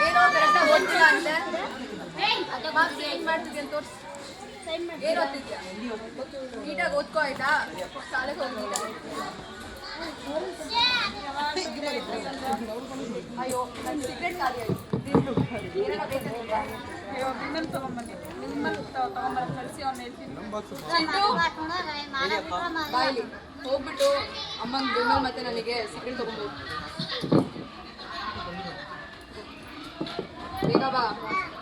ಏನೋ ಕರೆಕ್ಟಾಗಿ ಓದ್ತಿಲ್ಲ ಅಂತೆ ಏನ್ ಮಾಡ್ತಿದ್ಯ ಅಂತ ತೋರಿಸಿ ಏನು ಓದ್ತಿದ್ಯಾ ನೀಟಾಗಿ ಓದ್ಕೋ ಆಯ್ತಾ ಶಾಲೆಗೆ ಹೋಗ್ತಿದ್ದ ಅಯ್ಯೋ ನನ್ನ ಸಿಗ್ರೆಟ್ ಖಾಲಿ ಆಯ್ತು ಏನೇನೋ ಬೇಕಂತಿದ್ಯಾ ನಿಮ್ಮನ್ನು ತಗೊಂಬನ್ನಿ ನಿಮ್ಮನ್ನು ತಗೊಂಬರ ಕಳಿಸಿ ಅವ್ನು ಹೇಳ್ತೀನಿ ಬಾಯ್ಲಿ ಹೋಗ್ಬಿಟ್ಟು ಅಮ್ಮನ ಬೆಂಬಲ್ ಮತ್ತೆ ನನಗೆ ಸಿಗ್ರೆಟ್ ತಗೊಂಬೋದು ಬೇಗ ಬಾ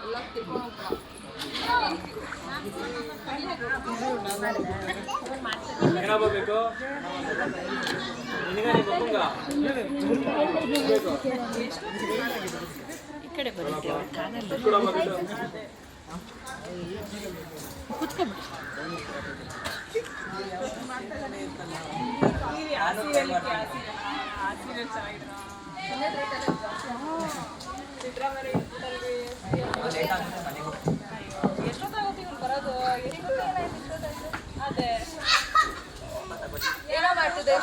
ಎಲ್ಲ ತಿಳ್ಕೊಂಡು ಹೋಗ್ತಾ ಏನಾಗಬೇಕು ಈ ಕಡೆ ಬರುತ್ತೆ ಕುತ್ಕೊಂಡ್ಬಿಡಿ ಎಷ್ಟೊತ್ತಾಗುತ್ತೆ ಇವ್ರು ಬರೋದು ಅದೇ ಏನೋ ಮಾಡ್ತಿದ್ದೆ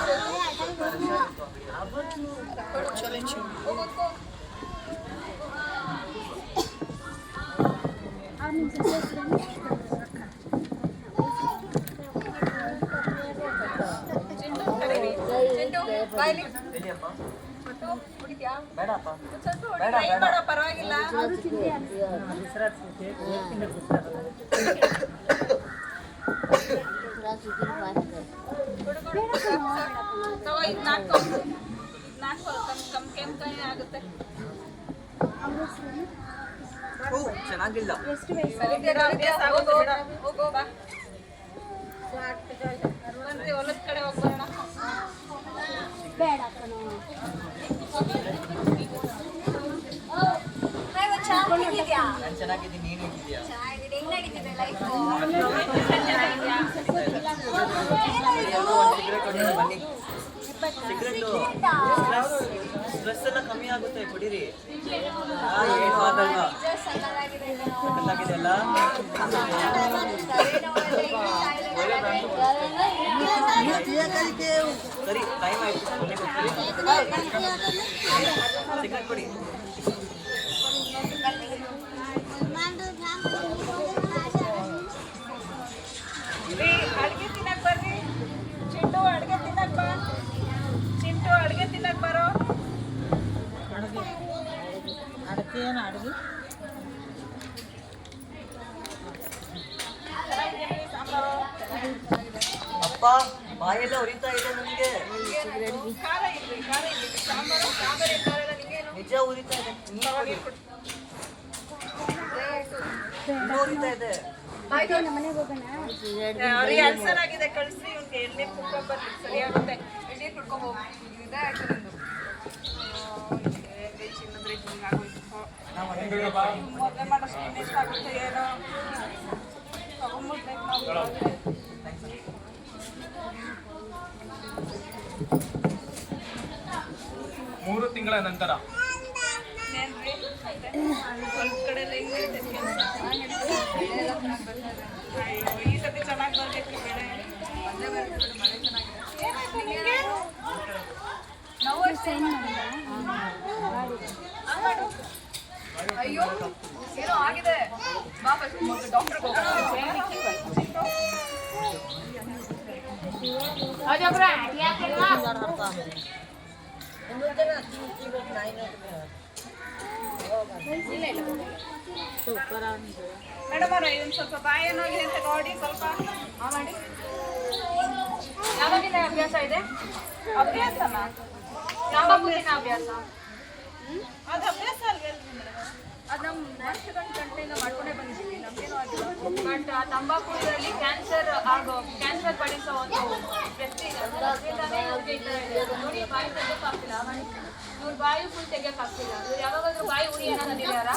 ಪರವಾಗಿಲ್ಲ ಆಗುತ್ತೆ ಚೆನ್ನಾಗಿಲ್ಲ ಹೊಲದ ಕಡೆ ಹೋಗ್ಬರೋಣ ಚೆನ್ನಾಗಿದ್ದೀನಿ ನೀನು ಹೇಗಿದ್ಯಾ ಸಿಗರೇಟು ಸ್ಟ್ರೆಸ್ ಎಲ್ಲ ಕಮ್ಮಿ ಆಗುತ್ತೆ ಕುಡೀರಿ ಏನು ಆಗಲ್ಲ ಸಕ್ಕತ್ತಾಗಿದೆಯಲ್ಲ ಸರಿ ಟೈಮ್ ಆಯ್ತು ಸಿಗರೇಟ್ ಕೊಡಿ ಅಡುಗೆ ತಿನ್ನಕ್ ಬರ್ರಿ ಚಿಂಟು ಅಡುಗೆ ತಿನ್ನಕ್ ಬಾ ಚಿಂಟು ಅಡುಗೆ ತಿನ್ನಕ್ ಬರೋ ಅಡುಗೆ ಏನು ಅಡುಗೆ ಅಪ್ಪ ಬಾಯೆಲ್ಲ ಉರಿತಾ ಇದೆ ನನಗೆ ಖಾರ ಇರ್ಲಿ ಸಾಂಬಾರು ಸಾಂಬಾರು ಖಾರ ನಿಂಗೇನು ನಿಜ ಉರಿತಾ ಇದೆ ಇನ್ನೂ ಉರಿತಾ ಇದೆ ಅವ್ರಿಗೆ ಅಲ್ಸರ್ ಆಗಿದೆ ಕಳಿಸಿ ಇವ್ನಿಗೆ ಎಣ್ಣೆ ಕುಡ್ಕೊಂಡ್ ಬರ್ಲಿ ಸರಿಯಾಗುತ್ತೆ ಎಣ್ಣೆ ಕುಡ್ಕೊಂಡ್ ಹೋಗಿ ಇದೇ ಆಯ್ತು ನಿಂದು ಚಿನ್ನದ್ರೆ ಹಿಂಗಾಗೋಯ್ತು ಮೊದಲೇ ಮಾಡೋಷ್ಟು ಎಣ್ಣೆ ಎಷ್ಟಾಗುತ್ತೆ ಏನೋ ತಗೊಂಡ್ಬಿಡ್ಬೇಕು ನಾವು 3 ತಿಂಗಳ ನಂತರ ಸ್ವಲ್ಪ ಕಡೆ ಹೆಂಗೈತೆ ಈ ಸತಿ ಚೆನ್ನಾಗಿ ಬರ್ಬೇಕು ಬೆಳೆ ಮಳೆ ಚೆನ್ನಾಗಿದೆ ನಾವು ಅಯ್ಯೋ ಏನೋ ಆಗಿದೆ ಬಾ ಫಸ್ಟ್ ಡಾಕ್ಟರ್ಗೆ ಮೇಡಮ್ ಅವ್ರ ಇದೊಂದು ಸ್ವಲ್ಪ ಬಾಯಿ ಏನಾಗಿದೆ ಅಂತ ನೋಡಿ ಸ್ವಲ್ಪ ಮಾಡಿ ಯಾವಾಗಿನ ಅಭ್ಯಾಸ ಇದೆ ಅಭ್ಯಾಸನ ತಂಬಾಕುವಿನ ಅಭ್ಯಾಸ ಅದು ಅಭ್ಯಾಸ ಅಲ್ವೇ ಅದು ನಮ್ಮ ನ್ಯಾಚುರಲ್ ಗಂಟೆಯಿಂದ ಮಾಡ್ಕೊಂಡೇ ಬಂದಿದ್ದೀವಿ ನಮಗೇನು ಆಗಿಲ್ಲ ಬಟ್ ಆ ತಂಬಾಕು ಇದರಲ್ಲಿ ಕ್ಯಾನ್ಸರ್ ಪಡಿಸೋ ಒಂದು ವ್ಯಕ್ತಿ ಇದೆ ಅದರಿಂದಾನೇ ಅವ್ರಿಗೆ ಈ ಥರ ಇದೆ ನೋಡಿ ಬಾಯಿ ತೆಗಿಯೋಕ್ಕಾಗ್ತಿಲ್ಲ ಇವ್ರ ಬಾಯಿ ಫುಲ್ ತೆಗಿಯೋಕ್ಕಾಗ್ತಿಲ್ಲ ಇವ್ರು ಯಾವಾಗಾದ್ರೂ ಬಾಯಿ ಉರಿ ಏನಾದಿದ್ದಾರ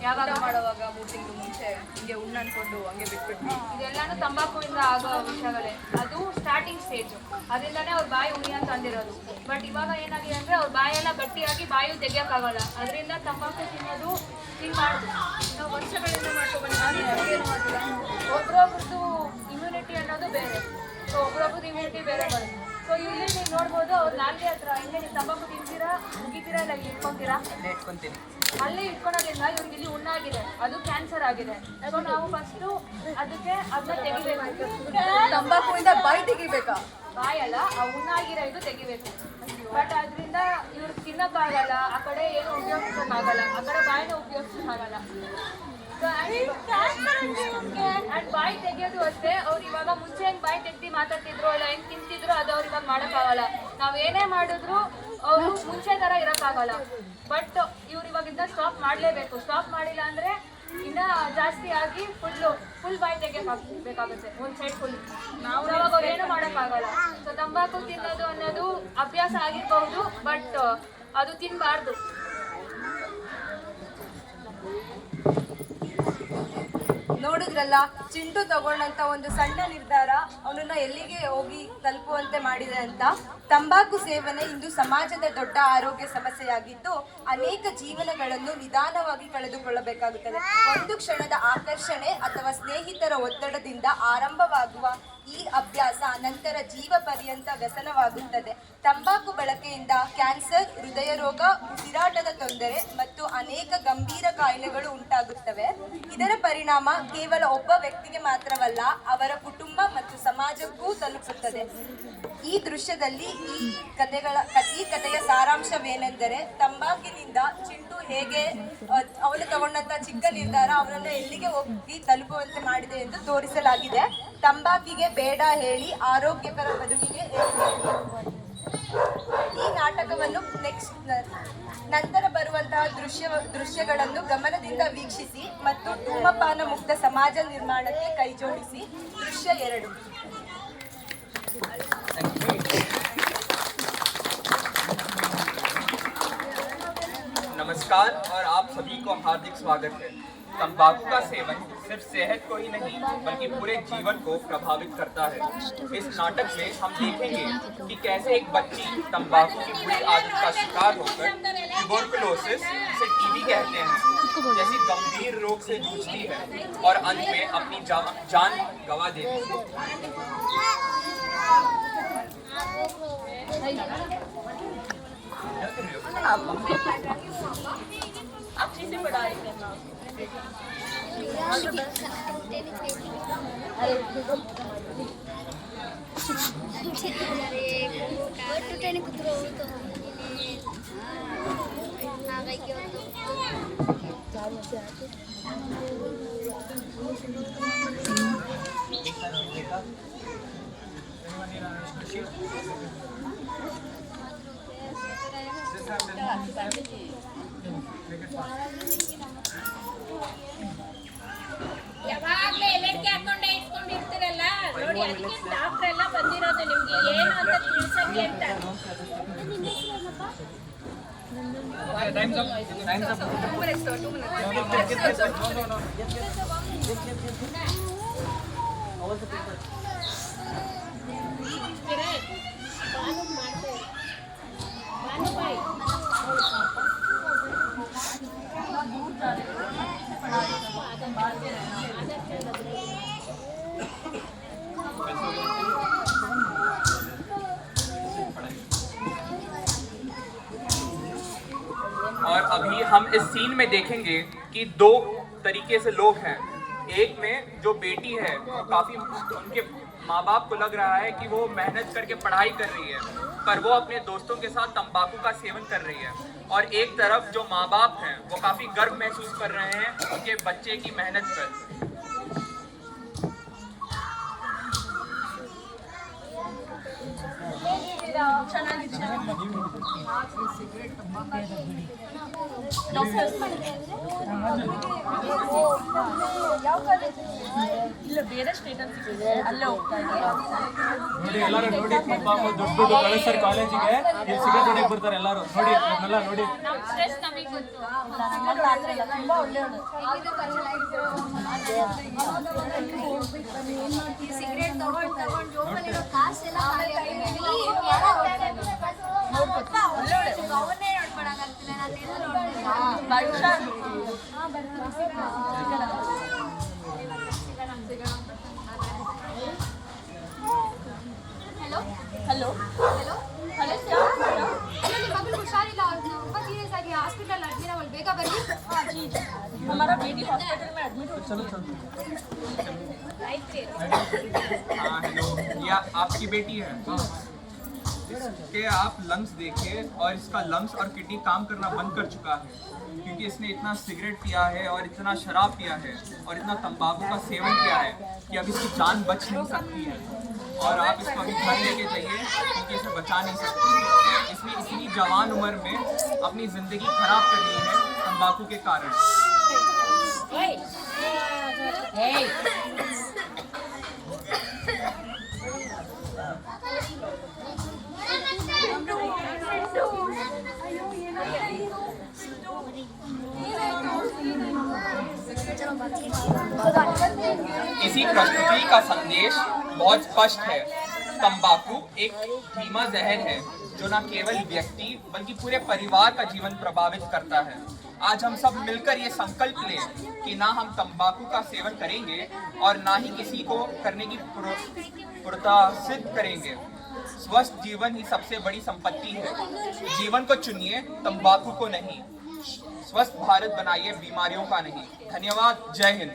ಯಾವಾಗ ಮಾಡುವಾಗ 3 ತಿಂಗಳು ಮುಂಚೆ ಹಿಂಗೆ ಉಣ್ಣು ಅನ್ಕೊಂಡು ಹಂಗೆ ಬಿಟ್ಬಿಟ್ಟು ಇದೆಲ್ಲಾನು ತಂಬಾಕುವಿಂದ ಆಗೋ ವಿಷಯಗಳೇ ಅದು ಸ್ಟಾರ್ಟಿಂಗ್ ಸ್ಟೇಜು ಅದರಿಂದಾನೇ ಅವ್ರ ಬಾಯಿ ಉರಿ ಅಂತ ಅಂದಿರೋದು ಬಟ್ ಇವಾಗ ಏನಾಗಿದೆ ಅಂದರೆ ಅವ್ರ ಬಾಯೆಲ್ಲ ಗಟ್ಟಿಯಾಗಿ ಬಾಯಿ ತೆಗಿಯೋಕ್ಕಾಗಲ್ಲ ಅದರಿಂದ ತಂಬಾಕು ತಿನ್ನೋದು ಹಿಂಗೆ ಮಾಡೋದು ನಾವು ವರ್ಷಗಳಿಂದ ಮಾಡ್ಕೊಬಂದು ಏನು ಮಾಡಿಲ್ಲ ಒಬ್ರೊಬ್ರದ್ದು ಇಮ್ಯುನಿಟಿ ಬೇರೆ ಬರುತ್ತೆ. ಸೊ ಇಲ್ಲಿ ನೀವು ನೋಡ್ಬೋದು ಅವ್ರು ನಾಲ್ಗೆ ಹತ್ರ ಹಿಂಗೆ ನೀವು ತಂಬಾಕು ತಿಂತೀರಾ, ಮುಗಿತೀರಾ, ಇಲ್ಲ ಇಲ್ಲಿ ಇಟ್ಕೊಂತೀರಾ, ಇಟ್ಕೊಂತೀನಿ. ಅಲ್ಲಿ ಇಟ್ಕೊಳೋದ್ರಿಂದ ಇವ್ರಿಗೆ ಇಲ್ಲಿ ಹುಣ್ಣಾಗಿದೆ, ಅದು ಕ್ಯಾನ್ಸರ್ ಆಗಿದೆ. ಸೊ ನಾವು ಫಸ್ಟು ಅದಕ್ಕೆ ಅದನ್ನ ತೆಗಿಬೇಕು. ತಂಬಾಕುವಿಂದ ಬಾಯಿ ತೆಗಿಬೇಕಾ? ಬಾಯಲ್ಲ, ಆ ಹುಣ್ಣಾಗಿರೋ ಇದು ತೆಗಿಬೇಕು. ಬಟ್ ಅದರಿಂದ ಇವ್ರು ತಿನ್ನಕ್ಕಾಗಲ್ಲ, ಆ ಕಡೆ ಏನು ಉಪಯೋಗಿಸೋಕ್ಕಾಗಲ್ಲ, ಆ ಕಡೆ ಬಾಯಿನ ಉಪಯೋಗಿಸೋಕ್ಕಾಗಲ್ಲ. ಅಂಡ್ ಬಾಯಿ ತೆಗಿಯೋದು ಅಷ್ಟೇ. ಅವ್ರು ಇವಾಗ ಮುಂಚೆ ಹೆಂಗ್ ಬಾಯಿ ತೆಗ್ದು ಮಾತಾಡ್ತಿದ್ರು, ಇಲ್ಲ ಹೆಂಗ್ ತಿಂತಿದ್ರು, ಅದು ಅವ್ರು ಇವಾಗ ಮಾಡೋಕ್ಕಾಗಲ್ಲ. ನಾವ್ ಏನೇ ಮಾಡಿದ್ರು ಅವರು ಮುಂಚೆ ತರ ಇರೋಕ್ಕಾಗಲ್ಲ. ಬಟ್ ಇವ್ರು ಇವಾಗ ಇದನ್ನ ಸ್ಟಾಪ್ ಮಾಡಲೇಬೇಕು. ಸ್ಟಾಪ್ ಮಾಡಿಲ್ಲ ಅಂದ್ರೆ ಇನ್ನ ಜಾಸ್ತಿ ಆಗಿ ಫುಲ್ ಬಾಯಿ ತೆಗಿಯಬೇಕಾಗುತ್ತೆ, ಒಂದ್ ಸೈಡ್ ಫುಲ್. ನಾವು ಅವಾಗ ಅವ್ರು ಏನು ಮಾಡೋಕ್ಕಾಗಲ್ಲ. ಸೊ ತಂಬಾಕು ತಿನ್ನೋದು ಅನ್ನೋದು ಅಭ್ಯಾಸ ಆಗಿರ್ಬಹುದು, ಬಟ್ ಅದು ತಿನ್ನಬಾರ್ದು. ನೋಡಿದ್ರಲ್ಲ, ಚಿಂಟು ತಗೊಂಡಂತ ಒಂದು ಸಣ್ಣ ನಿರ್ಧಾರ ಅವನನ್ನ ಎಲ್ಲಿಗೆ ಹೋಗಿ ತಲುಪುವಂತೆ ಮಾಡಿದೆ ಅಂತ. ತಂಬಾಕು ಸೇವನೆ ಇಂದು ಸಮಾಜದ ದೊಡ್ಡ ಆರೋಗ್ಯ ಸಮಸ್ಯೆಯಾಗಿದ್ದು ಅನೇಕ ಜೀವನಗಳನ್ನು ನಿಧಾನವಾಗಿ ಕಳೆದುಕೊಳ್ಳಬೇಕಾಗುತ್ತದೆ. ಒಂದು ಕ್ಷಣದ ಆಕರ್ಷಣೆ ಅಥವಾ ಸ್ನೇಹಿತರ ಒತ್ತಡದಿಂದ ಆರಂಭವಾಗುವ ಈ ಅಭ್ಯಾಸ ನಂತರ ಜೀವ ಪರ್ಯಂತ ವ್ಯಸನವಾಗುತ್ತದೆ. ತಂಬಾಕು ಬಳಕೆಯಿಂದ ಕ್ಯಾನ್ಸರ್, ಹೃದಯ ರೋಗ, ಉಸಿರಾಟದ ತೊಂದರೆ ಮತ್ತು ಅನೇಕ ಗಂಭೀರ ಕಾಯಿಲೆಗಳು ಉಂಟಾಗುತ್ತವೆ. ಇದರ ಪರಿಣಾಮ ಕೇವಲ ಒಬ್ಬ ವ್ಯಕ್ತಿಗೆ ಮಾತ್ರವಲ್ಲ, ಅವರ ಕುಟುಂಬ ಮತ್ತು ಸಮಾಜಕ್ಕೂ ತಲುಪುತ್ತದೆ. ಈ ದೃಶ್ಯದಲ್ಲಿ ಈ ಕಥೆಯ ಸಾರಾಂಶವೇನೆಂದರೆ, ತಂಬಾಕಿನಿಂದ ಚಿಂಟು ಹೇಗೆ ಅವನು ತಗೊಂಡಂತ ಚಿಕ್ಕ ನಿರ್ಧಾರ ಅವನನ್ನ ಎಲ್ಲಿಗೆ ಹೋಗಿ ತಲುಪುವಂತೆ ಮಾಡಿದೆ ಎಂದು ತೋರಿಸಲಾಗಿದೆ. ತಂಬಾಕಿಗೆ ಬೇಡ ಹೇಳಿ ಆರೋಗ್ಯಕರ ಬದುಕಿಗೆ ಈ ನಾಟಕವನ್ನು ನಂತರ ಬರುವಂತಹ ದೃಶ್ಯಗಳನ್ನು ಗಮನದಿಂದ ವೀಕ್ಷಿಸಿ ಮತ್ತು ಧೂಮಪಾನ ಮುಕ್ತ ಸಮಾಜ ನಿರ್ಮಾಣಕ್ಕೆ ಕೈಜೋಡಿಸಿ. ದೃಶ್ಯ 2. नमस्कार और आप सभी को हार्दिक स्वागत है। तंबाकू का सेवन सिर्फ सेहत को ही नहीं बल्कि पूरे जीवन को प्रभावित करता है। इस नाटक में हम देखेंगे कि कैसे एक बच्ची तंबाकू की बुरी आदत का शिकार होकर ट्यूबरकुलोसिस, जिसे टीबी कहते हैं, जैसी गंभीर रोग से जूझती है और अंत में अपनी जान गंवा देती है। अच्छी से पढ़ाई करना। ಯಾವಾಗ್ಲೂ ಎಲೆಟ್ಗೆ ಹಾಕೊಂಡೆ ಇಟ್ಕೊಂಡಿರ್ತೀರಲ್ಲ ನೋಡಿ, ಅದಕ್ಕೆ ಡಾಕ್ಟರ್ ಎಲ್ಲ ಬಂದಿರೋದು ನಿಮ್ಗೆ ಏನು ಅಂತ ತಿಳ್ಸಕ್ಕೆ ಅಂತ. और अभी हम इस सीन में देखेंगे कि दो तरीके से लोग हैं। एक में जो बेटी है वो काफ़ी उनके माँ बाप को लग रहा है कि वो मेहनत करके पढ़ाई कर रही है, पर वो अपने दोस्तों के साथ तंबाकू का सेवन कर रही है। और एक तरफ जो माँ बाप हैं वो काफ़ी गर्व महसूस कर रहे हैं उनके बच्चे की मेहनत पर। ಇಲ್ಲ ಬೇರೆ ಸ್ಟೇಟ್ ಅಲ್ಲಿ ಸಿಕ್ಕಿದೆ, ಅಲ್ಲೇ ಹೋಗ್ತಾ ಇದ್ದಾರೆ. ನೋಡಿ ಎಲ್ಲರೂ ನೋಡಿ, ಪಾಪ ದುಡ್ಡು ಕಳಿಸ್ತಾರೆ ಕಾಲೇಜಿಗೆ, ಇಲ್ಲಿ ಸಿಗರೇಟ್ ಹೊಡಿಯಕ್ಕೆ ಬರ್ತಾರೆ ಎಲ್ಲರೂ. ನೋಡಿ ಅದನ್ನೆಲ್ಲ ನೋಡಿ. ನಮ್ಮ ಸ್ಟ್ರೆಸ್ ನಮಗೆ ಗೊತ್ತು. ತುಂಬಾ ಒಳ್ಳೆಯದು. ಸಿಗರೇಟ್ ತಗೊಂಡು ಜೋಬಲ್ಲಿರೋ ಕಾಸೆಲ್ಲ ಅವನ್ನೇ ನೋಡ್ಕೊಳಂಗಿಲ್ಲ, ನಾನು चलो चलो। हाँ हेलो, ये आपकी बेटी है। इसके आप लंग्स देखिए और इसका लंग्स और किडनी काम करना बंद कर चुका है क्योंकि इसने इतना सिगरेट पिया है और इतना शराब पिया है और इतना तंबाकू का सेवन किया है कि अब इसकी जान बच नहीं सकती है। और आप इसको अभी घर लेके जाइए क्योंकि इसे बचा नहीं सकती। इसने इतनी जवान उम्र में अपनी ज़िंदगी खराब कर ली है तंबाकू के कारण। इसी प्रस्तुति का संदेश बहुत स्पष्ट है। तंबाकू एक धीमा जहर है जो न केवल व्यक्ति बल्कि पूरे परिवार का जीवन प्रभावित करता है। आज हम सब मिलकर ये संकल्प लें कि ना हम तंबाकू का सेवन करेंगे और ना ही किसी को करने की प्रोत्साहित करेंगे। स्वस्थ जीवन ही सबसे बड़ी संपत्ति है। जीवन को चुनिए, तंबाकू को नहीं। स्वस्थ भारत बनाइए, बीमारियों का नहीं। धन्यवाद। जय हिंद।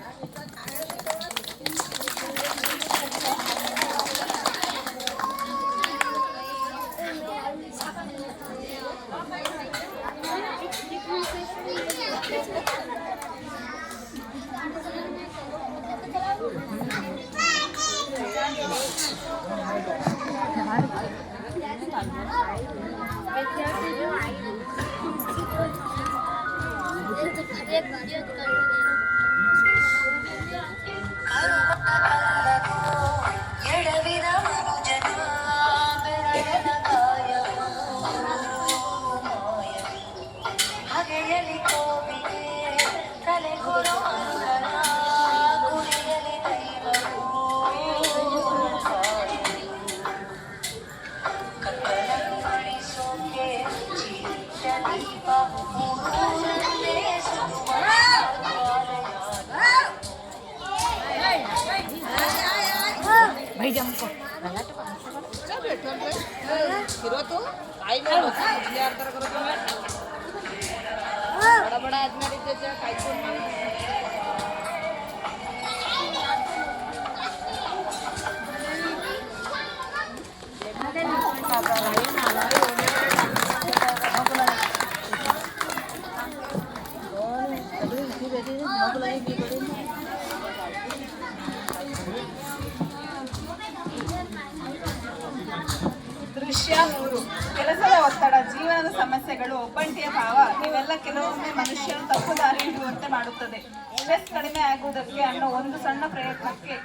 ದೃಶ್ಯ 3. ಕೆಲಸದ ಒತ್ತಡ, ಜೀವನದ ಸಮಸ್ಯೆಗಳು, ಒಬ್ಬಂಟಿಯ ಭಾವ ಇವೆಲ್ಲ ಕೆಲವೊಮ್ಮೆ ಮನುಷ್ಯರು ತಪ್ಪು ದಾರಿ ಹಿಡಿಯುವಂತೆ ಮಾಡುತ್ತದೆ. ಸ್ಟ್ರೆಸ್ ಕಡಿಮೆ ಆಗುವುದಕ್ಕೆ ಅನ್ನೋ ಒಂದು ಸಣ್ಣ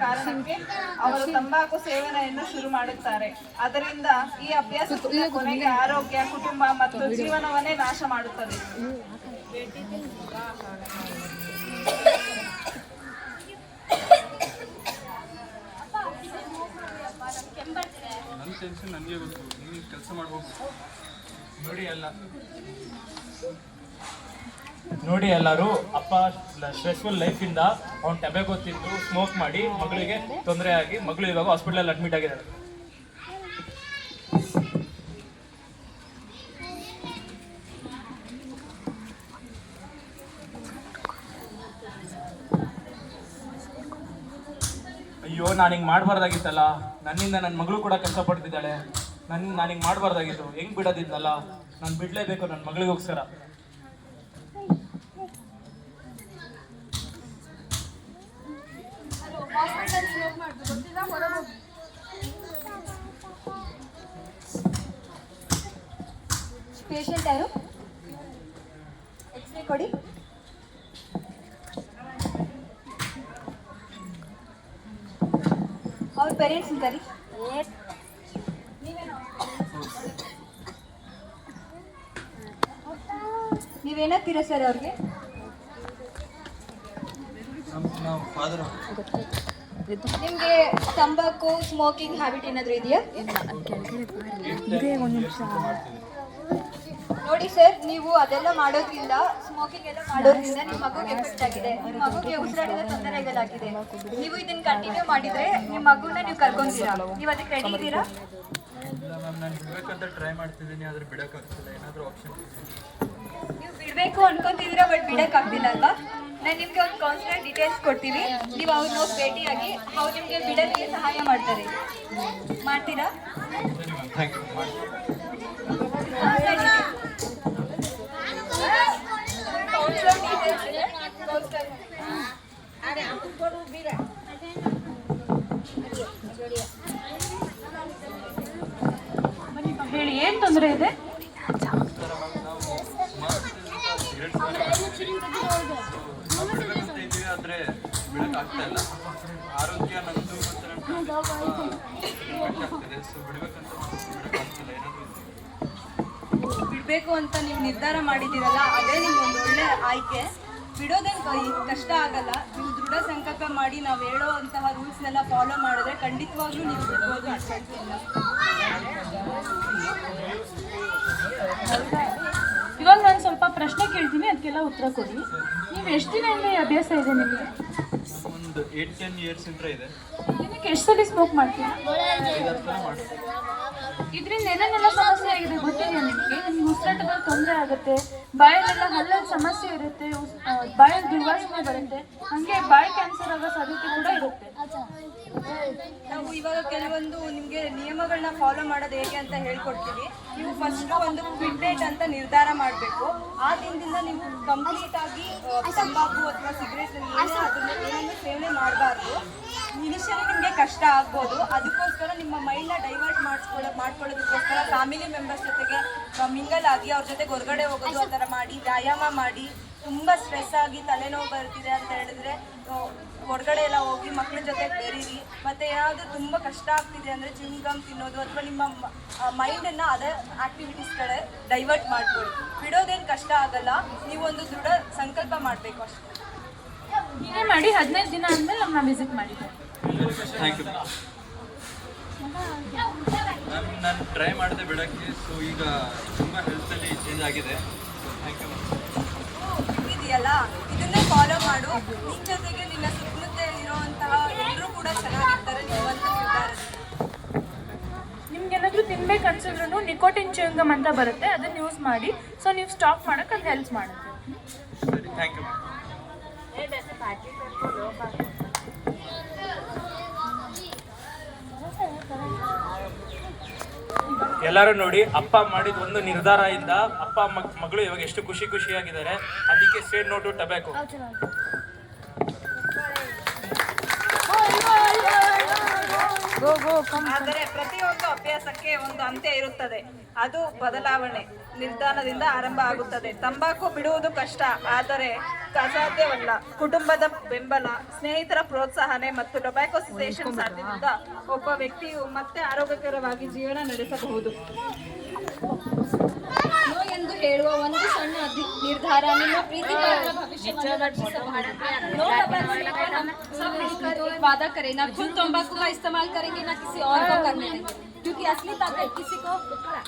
ಕಾರಣಕ್ಕೆ ಅವರು ತಂಬಾಕು ಸೇವನೆಯನ್ನು ಶುರು ಮಾಡುತ್ತಾರೆ. ಅದರಿಂದ ಈ ಅಭ್ಯಾಸದಿಂದ ಕೊನೆಗೆ ಆರೋಗ್ಯ, ಕುಟುಂಬ ಮತ್ತು ಜೀವನವನ್ನೇ ನಾಶ ಮಾಡುತ್ತದೆ. ನನ್ನ ಟೆನ್ಷನ್ ನನಗೆ ಗೊತ್ತು, ನೀವು ಕೆಲಸ ಮಾಡ್ಬೋದು. ನೋಡಿ ಎಲ್ಲರೂ, ಅಪ್ಪ ಸ್ಟ್ರೆಸ್ಫುಲ್ ಲೈಫಿಂದ ಅವ್ನು ಟೆಬಾಕೋ ತಿಂದು ಸ್ಮೋಕ್ ಮಾಡಿ ಮಗಳಿಗೆ ತೊಂದರೆ ಆಗಿ ಮಗಳು ಇವಾಗ ಹಾಸ್ಪಿಟಲಲ್ಲಿ ಅಡ್ಮಿಟ್ ಆಗಿದ್ದಾರೆ. ಅಯ್ಯೋ, ನಾನು ಹಿಂಗೆ ಮಾಡಬಾರ್ದಾಗಿತ್ತಲ್ಲ. ನನ್ನಿಂದ ನನ್ನ ಮಗಳು ಕೂಡ ಕಷ್ಟಪಡ್ತಿದ್ದಾಳೆ. ನಾನು ಹಿಂಗೆ ಮಾಡಬಾರ್ದಾಗಿತ್ತು. ಹೆಂಗೆ ಬಿಡೋದಿದ್ನಲ್ಲ. ನಾನು ಬಿಡಲೇಬೇಕು ನನ್ನ ಮಗಳಿಗೋಸ್ಕರ. ಪೇಷಂಟ್ ಯಾರು? ಎಕ್ಸ್ರೇ ಕೊಡಿ. ಅವ್ರ ಪೇರೆಂಟ್ಸ್ ಇದ್ದಾರೆ. ನೀವೇನಾಗ್ತೀರಾ ಸರ್ ಅವ್ರಿಗೆ? ನಿಮಗೆ ತಂಬಾಕು ಸ್ಮೋಕಿಂಗ್ ಹ್ಯಾಬಿಟ್ ಏನಾದರೂ ಇದೆಯಾ? ನೋಡಿ ಸರ್, ನೀವು ಅದೆಲ್ಲ ಮಾಡೋದ್ರಿಂದ, ಸ್ಮೋಕಿಂಗ್ ಎಲ್ಲ ಮಾಡೋದ್ರಿಂದ ನಿಮ್ಮ ಮಗುಗೆ ಎಫೆಕ್ಟ್ ಆಗಿದೆ. ನಿಮ್ಮ ಮಗುಗೆ ಉಸಿರಾಟದ ತೊಂದರೆಗಳಾಗಿದೆ. ನೀವು ಇದನ್ನ ಕಂಟಿನ್ಯೂ ಮಾಡಿದ್ರೆ ನಿಮ್ಮ ಮಗುನ ನೀವು ಕರ್ಕೊಂತೀರಾ? ನೀವು ಅದಕ್ಕೆ ರೆಡಿ ಇದ್ದೀರಾ? ಇಲ್ಲ ಮ್ಯಾಮ್, ನಾನು ಬಿಡಬೇಕಂತ ಟ್ರೈ ಮಾಡ್ತಿದ್ದೀನಿ, ಆದರೆ ಬಿಡೋಕ್ಕಾಗ್ತಿಲ್ಲ. ಏನಾದರೂ ಆಪ್ಷನ್? ನೀವು ಬಿಡಬೇಕು ಅನ್ಕೊಂತಿದ್ದೀರಾ, ಬಟ್ ಬಿಡೋಕ್ಕಾಗ್ತಿಲ್ಲ ಅಲ್ವಾ? ನಾನು ನಿಮ್ಗೆ ಒಂದು ಕೌನ್ಸಿಲರ್ ಡೀಟೇಲ್ಸ್ ಕೊಡ್ತೀವಿ, ನೀವು ಅವ್ರನ್ನ ಹೋಗಿ ಭೇಟಿಯಾಗಿ ಅವ್ರು ನಿಮಗೆ ಬಿಡಲಿಕ್ಕೆ ಸಹಾಯ ಮಾಡ್ತಾರೆ. ಮಾಡ್ತೀರಾ? ಕೌನ್ಸಿಲರ್ ಡೀಟೇಲ್ಸ್ ಇದೆ. ಕೌನ್ಸಿಲರ್ ಹೇಳಿ, ಏನ್ ತೊಂದರೆ ಇದೆ? ಆದ್ರೆ ಬಿಡಕ್ ಆಗ್ತಾ ಇಲ್ಲ. ಆರೋಗ್ಯ ನಂದು ಮತ್ತೆ ಆಗ್ತಿದೆ. ಸೊ ಬಿಡ್ಬೇಕಂತ ಬಿಡಕ್ ಆಗ್ತಿಲ್ಲ. ಏನಾದ್ರು ಬಿಡಬೇಕು ಅಂತ ನೀವು ನಿರ್ಧಾರ ಮಾಡಿದ್ದೀರಲ್ಲ, ಅದೇ ನಿಮ್ಗೊಂದು ಒಳ್ಳೆ ಆಯ್ಕೆ. ಬಿಡೋದೇನು ಕಷ್ಟ ಆಗಲ್ಲ. ನೀವು ದೃಢ ಸಂಕಲ್ಪ ಮಾಡಿ ನಾವು ಹೇಳೋ ಅಂತಹ ರೂಲ್ಸ್ನೆಲ್ಲ ಫಾಲೋ ಮಾಡಿದ್ರೆ ಖಂಡಿತವಾಗ್ಲೂ ನೀವು ಬಿಡ್ಬೋದು. ಇವಾಗ ನಾನು ಸ್ವಲ್ಪ ಪ್ರಶ್ನೆ ಕೇಳ್ತೀನಿ, ಅದಕ್ಕೆಲ್ಲ ಉತ್ತರ ಕೊಡಿ. ನೀವು ಎಷ್ಟು ದಿನದಿಂದ ಈ ಅಭ್ಯಾಸ ಇದೆ ನಿಮಗೆ? ಒಂದು 8-10 ಇಯರ್ಸ್ ಇಂದ ಇದೆ. ನಿಮಗೆ ಎಷ್ಟು ಸಲ ಸ್ಮೋಕ್ ಮಾಡ್ತೀರಾ? ಇದರಿಂದ ಏನೇನೆಲ್ಲ ಸಮಸ್ಯೆ ಆಗಿದೆ ಗೊತ್ತಿದೆಯಾ ನಿಮಗೆ? ನಿಮ್ಗೆ ಉಸಿರಾಟದಲ್ಲಿ ತೊಂದರೆ ಆಗುತ್ತೆ, ಬಾಯಲ್ಲೆಲ್ಲ ಹಲ್ಲಲ್ಲಿ ಸಮಸ್ಯೆ ಇರುತ್ತೆ, ಬಾಯಲ್ಲಿ ದುರ್ವಾಸನೆ ಬರುತ್ತೆ, ಹಾಗೆ ಬಾಯಿ ಕ್ಯಾನ್ಸರ್ ಆಗೋ ಸಾಧ್ಯತೆ ಕೂಡ ಇರುತ್ತೆ. ನಾವು ಇವಾಗ ಕೆಲವೊಂದು ನಿಮಗೆ ನಿಯಮಗಳನ್ನ ಫಾಲೋ ಮಾಡೋದು ಹೇಗೆ ಅಂತ ಹೇಳ್ಕೊಡ್ತೀವಿ. ನೀವು ಫಸ್ಟ್ ಒಂದು ಕ್ವಿಟ್ ಡೇಟ್ ಅಂತ ನಿರ್ಧಾರ ಮಾಡಬೇಕು. ಆ ದಿನದಿಂದ ನೀವು ಕಂಪ್ಲೀಟ್ ಆಗಿ ತಂಬಾಕು ಅಥವಾ ಸಿಗರೇಟ್ ಏನನ್ನು ಸೇವನೆ ಮಾಡಬಾರ್ದು. ಇನಿಷಿಯಲಿ ನಿಮಗೆ ಕಷ್ಟ ಆಗ್ಬೋದು. ಅದಕ್ಕೋಸ್ಕರ ನಿಮ್ಮ ಮೈಂಡ್ನ ಡೈವರ್ಟ್ ಮಾಡ್ಕೊಳ್ಳೋದಕ್ಕೋಸ್ಕರ ಫ್ಯಾಮಿಲಿ ಮೆಂಬರ್ಸ್ ಜೊತೆಗೆ ಮಿಂಗಲ್ ಆಗಿ ಅವ್ರ ಜೊತೆಗೆ ಹೊರಗಡೆ ಹೋಗೋದು ಆ ಥರ ಮಾಡಿ, ವ್ಯಾಯಾಮ ಮಾಡಿ. ತುಂಬ ಸ್ಟ್ರೆಸ್ ಆಗಿ ತಲೆನೋವು ಬರ್ತಿದೆ ಅಂತ ಹೇಳಿದ್ರೆ ಹೊರಗಡೆ ಎಲ್ಲ ಹೋಗಿ ಮಕ್ಕಳ ಜೊತೆ ಬೆರೀರಿ. ಮತ್ತು ಏನಾದರೂ ತುಂಬ ಕಷ್ಟ ಆಗ್ತಿದೆ ಅಂದರೆ ಜಿಂಗಮ್ ತಿನ್ನೋದು ಅಥವಾ ನಿಮ್ಮ ಮೈಂಡನ್ನು ಅದರ್ ಆ್ಯಕ್ಟಿವಿಟೀಸ್ಗಳೇ ಡೈವರ್ಟ್ ಮಾಡ್ಕೊಳ್ಳಿ. ಬಿಡೋದೇನು ಕಷ್ಟ ಆಗಲ್ಲ, ನೀವೊಂದು ದೃಢ ಸಂಕಲ್ಪ ಮಾಡಬೇಕು ಅಷ್ಟೇ. ಹೀಗೆ ಮಾಡಿ 15 ದಿನ ಆದಮೇಲೆ ನಮ್ಮನ್ನ ವಿಸಿಟ್ ಮಾಡಿದ್ದೆ. ಥ್ಯಾಂಕ್ ಯು ನಾನು ಟ್ರೈ ಮಾಡಿದೆ ಬಿಡೋಕ್ಕೆ. ಸೊ ಈಗ ತುಂಬ ಹೆಲ್ತಲ್ಲಿ ಚೇಂಜ್ ಆಗಿದೆ. Thank you. ಇದೆಯಲ್ಲ, ಇದನ್ನೇ ಫಾಲೋ ಮಾಡು. ನಿನ್ನ ಜೊತೆಗೆ ನಿನ್ನ ಸುತ್ತಮುತ್ತ ಇರುವಂತಹ ಎಲ್ಲರೂ ಕೂಡ ಚೆನ್ನಾಗಿರ್ತಾರೆ. ನೀವಂತ ನಿರ್ಧಾರ. ನಿಮ್ಗೇನಾದರೂ ತಿನ್ಬೇಕು ಅನ್ಸಿದ್ರು ನಿಕೋಟಿನ್ ಚ್ಯೂಯಿಂಗಮ್ ಅಂತ ಬರುತ್ತೆ, ಅದನ್ನ ಯೂಸ್ ಮಾಡಿ. ಸೊ ನೀವು ಸ್ಟಾಪ್ ಮಾಡೋಕ್ಕೆ ಅದು ಹೆಲ್ಪ್ ಮಾಡುತ್ತೆ. ಸರಿ, ಥ್ಯಾಂಕ್ ಯು. ಎಲ್ಲರೂ ನೋಡಿ, ಅಪ್ಪ ಮಾಡಿದ ಒಂದು ನಿರ್ಧಾರ ಇಂದ ಅಪ್ಪ ಮಗಳು ಇವಾಗ ಎಷ್ಟು ಖುಷಿಯಾಗಿದ್ದಾರೆ. ಅದಕ್ಕೆ ಸೇ ನೋ ಟು ಟೊಬ್ಯಾಕೋ. ಆದರೆ ಪ್ರತಿಯೊಂದು ಅಭ್ಯಾಸಕ್ಕೆ ಒಂದು ಅಂತ್ಯ ಇರುತ್ತದೆ. ಅದು ಬದಲಾವಣೆ ನಿರ್ಧಾರದಿಂದ ಆರಂಭ ಆಗುತ್ತದೆ. ತಂಬಾಕು ಬಿಡುವುದು ಕಷ್ಟ, ಆದರೆ ಅಸಾಧ್ಯವಲ್ಲ. ಕುಟುಂಬದ ಬೆಂಬಲ, ಸ್ನೇಹಿತರ ಪ್ರೋತ್ಸಾಹನೆ ಮತ್ತು ಟೊಬ್ಯಾಕೋ ಸೆಸೇಷನ್ ಸಾಧ್ಯದಿಂದ ಒಬ್ಬ ವ್ಯಕ್ತಿಯು ಮತ್ತೆ ಆರೋಗ್ಯಕರವಾಗಿ ಜೀವನ ನಡೆಸಬಹುದು. ನೋ ಎಂದು ಹೇಳುವ ಒಂದು ಸಣ್ಣ ನಿರ್ಧಾರ ನಿಮ್ಮ ಪ್ರೀತಿಪಾತ್ರ भविष्य वादा करें ना खुद तंबाकू का इस्तेमाल करेंगे ना किसी और को करने देंगे, क्योंकि असली ताकत किसी को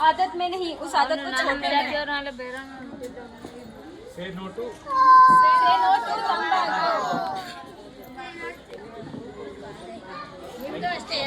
आदत में नहीं, उस आदत को छोड़ने में है. Say no to ಅಷ್ಟೇ